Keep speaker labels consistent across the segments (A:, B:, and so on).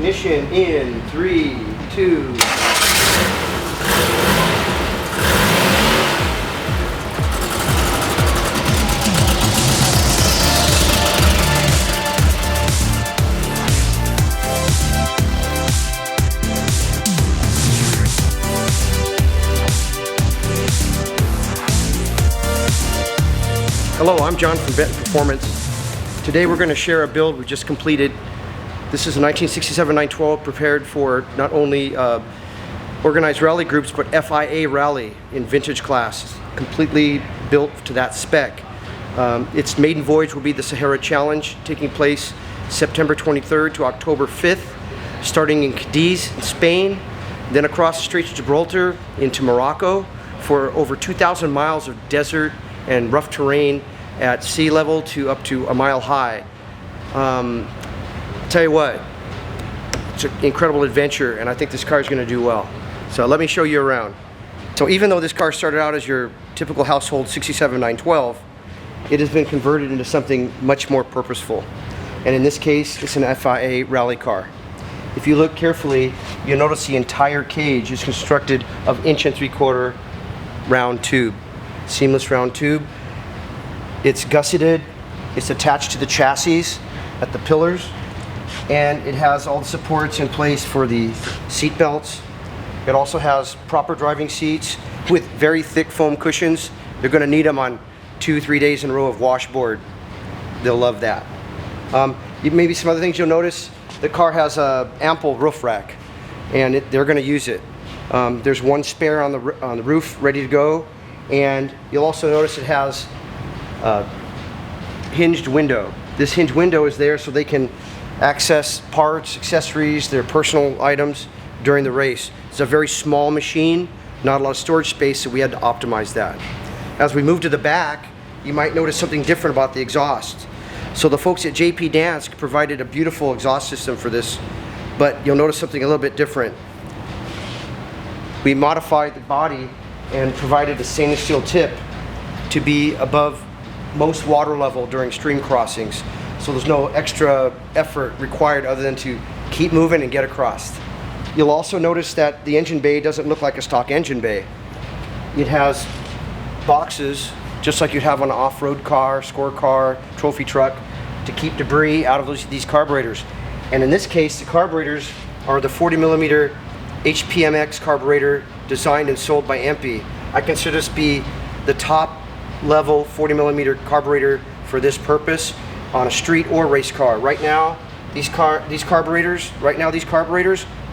A: Ignition in 3, 2. Hello, I'm John from Benton Performance. Today we're going to share a build we just completed. This is a 1967 912 prepared for not only organized rally groups, but FIA rally in vintage class. Completely built to that spec. Its maiden voyage will be the Sahara Challenge, taking place September 23rd to October 5th, starting in Cadiz in Spain, then across the Straits of Gibraltar into Morocco for over 2,000 miles of desert and rough terrain at sea level to up to a mile high. Tell you what, it's an incredible adventure, and I think this car is going to do well. So let me show you around. So even though this car started out as your typical household 67 912, it has been converted into something much more purposeful. And in this case, it's an FIA rally car. If you look carefully, you'll notice the entire cage is constructed of 1 3/4 round tube. Seamless round tube. It's gusseted, it's attached to the chassis at the pillars, and it has all the supports in place for the seat belts. It also has proper driving seats with very thick foam cushions. They're going to need them on 2-3 days in a row of washboard. They'll love that. Maybe some other things you'll notice, the car has a ample roof rack, and they're going to use it. There's one spare on the roof ready to go. And you'll also notice it has a hinged window. This hinged window is there so they can access parts, accessories, their personal items during the race. It's a very small machine, not a lot of storage space, so we had to optimize that. As we move to the back, you might notice something different about the exhaust. So the folks at JP Dansk provided a beautiful exhaust system for this, but you'll notice something a little bit different. We modified the body and provided a stainless steel tip to be above most water level during stream crossings. So there's no extra effort required other than to keep moving and get across. You'll also notice that the engine bay doesn't look like a stock engine bay. It has boxes, just like you'd have on an off-road car, score car, trophy truck, to keep debris out of these carburetors. And in this case, the carburetors are the 40mm HPMX carburetor designed and sold by EMPI. I consider this to be the top level 40mm carburetor for this purpose on a street or race car. Right now, these carburetors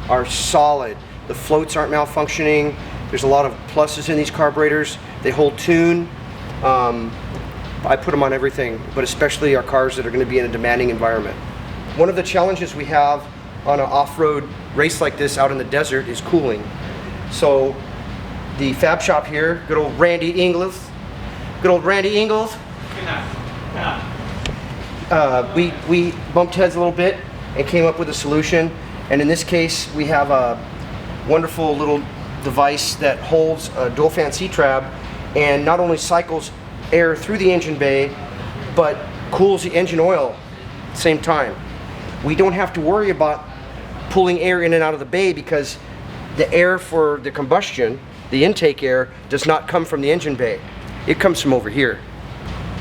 A: are solid. The floats aren't malfunctioning. There's a lot of pluses in these carburetors. They hold tune. I put them on everything, but especially our cars that are going to be in a demanding environment. One of the challenges we have on an off-road race like this out in the desert is cooling. So the fab shop here, good old Randy Ingles, we bumped heads a little bit and came up with a solution. And in this case, we have a wonderful little device that holds a dual fan C-trab and not only cycles air through the engine bay, but cools the engine oil at the same time. We don't have to worry about pulling air in and out of the bay because the air for the combustion, the intake air, does not come from the engine bay. It comes from over here.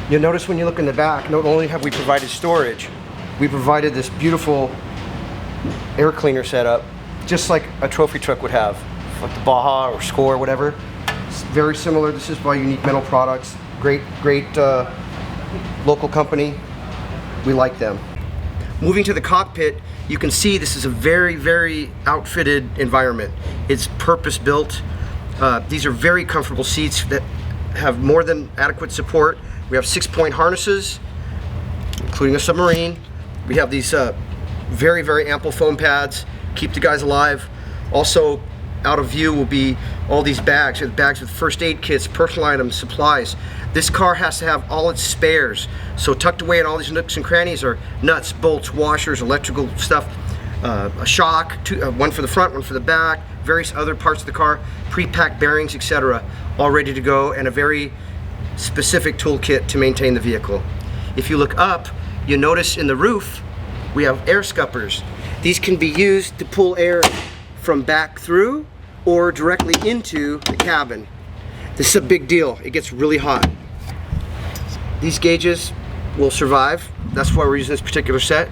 A: You'll notice when you look in the back, not only have we provided storage, we provided this beautiful air cleaner setup, just like a trophy truck would have, like the Baja or Score, whatever. It's very similar. This is by Unique Metal Products. Great local company. We like them. Moving to the cockpit, you can see this is a very, very outfitted environment. It's purpose-built. These are very comfortable seats that have more than adequate support. We have 6-point harnesses, including a submarine. We have these very, very ample foam pads, keep the guys alive. Also, out of view will be all these bags. We have bags with first aid kits, personal items, supplies. This car has to have all its spares. So tucked away in all these nooks and crannies are nuts, bolts, washers, electrical stuff, a shock, one for the front, one for the back, various other parts of the car, pre-packed bearings, etc., all ready to go, and a very specific toolkit to maintain the vehicle. If you look up, you notice in the roof we have air scuppers, These can be used to pull air from back through or directly into the cabin. This is a big deal. It gets really hot. These gauges will survive. That's why we're using this particular set.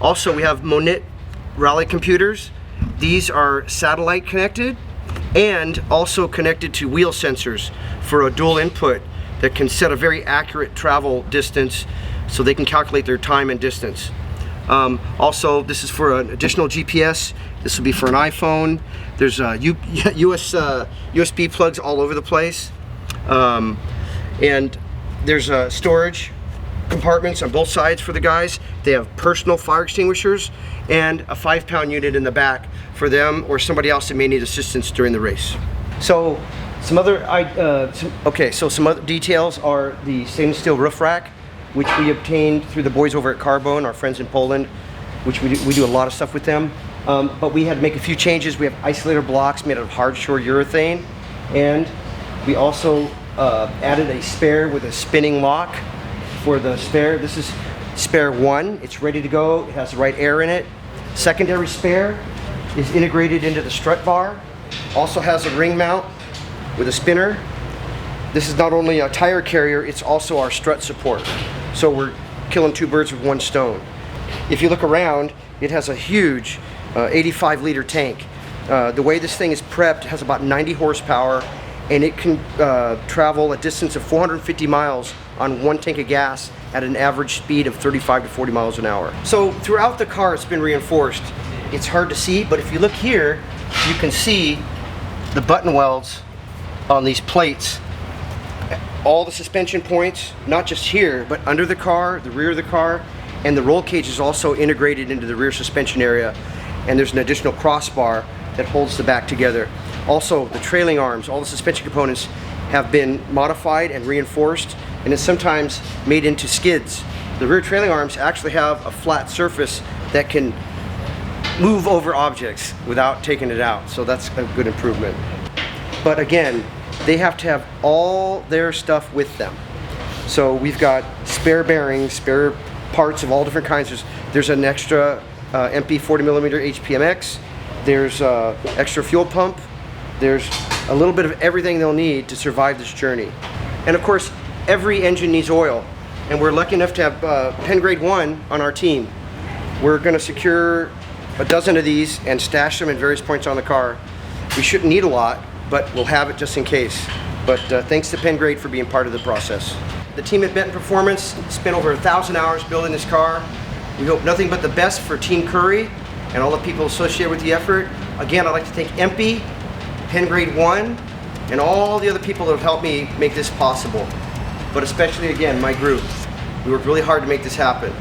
A: Also, we have Monit rally computers. These are satellite connected and also connected to wheel sensors for a dual input that can set a very accurate travel distance so they can calculate their time and distance. Also, this is for an additional GPS. This will be for an iPhone. There's USB plugs all over the place. And there's storage compartments on both sides for the guys. They have personal fire extinguishers and a 5-pound unit in the back for them or somebody else that may need assistance during the race. So some other details are the stainless steel roof rack, which we obtained through the boys over at Carbone, our friends in Poland, which we do a lot of stuff with them. But we had to make a few changes. We have isolator blocks made out of hard shore urethane, and we also added a spare with a spinning lock for the spare. This is spare 1. It's ready to go. It has the right air in it. Secondary spare is integrated into the strut bar. Also has a ring mount with a spinner. This is not only a tire carrier, it's also our strut support. So we're killing 2 birds with 1 stone. If you look around, it has a huge 85-liter tank. The way this thing is prepped, it has about 90 horsepower, and it can travel a distance of 450 miles on 1 tank of gas at an average speed of 35 to 40 miles an hour. So throughout the car, it's been reinforced. It's hard to see, but if you look here, you can see the button welds on these plates. All the suspension points, not just here, but under the car, the rear of the car, and the roll cage is also integrated into the rear suspension area, and there's an additional crossbar that holds the back together. Also, the trailing arms, all the suspension components have been modified and reinforced, and it's sometimes made into skids. The rear trailing arms actually have a flat surface that can move over objects without taking it out, so that's a good improvement. But again, they have to have all their stuff with them. So we've got spare bearings, spare parts of all different kinds. There's an extra EMPI 40mm HPMX. There's extra fuel pump. There's a little bit of everything they'll need to survive this journey. And of course, every engine needs oil. And we're lucky enough to have Pen Grade 1 on our team. We're going to secure a dozen of these and stash them in various points on the car. We shouldn't need a lot, but we'll have it just in case. But thanks to Pen Grade for being part of the process. The team at Benton Performance spent over 1,000 hours building this car. We hope nothing but the best for Team Curry and all the people associated with the effort. Again, I'd like to thank EMPI, Pen Grade 1, and all the other people that have helped me make this possible. But especially, again, my group. We worked really hard to make this happen.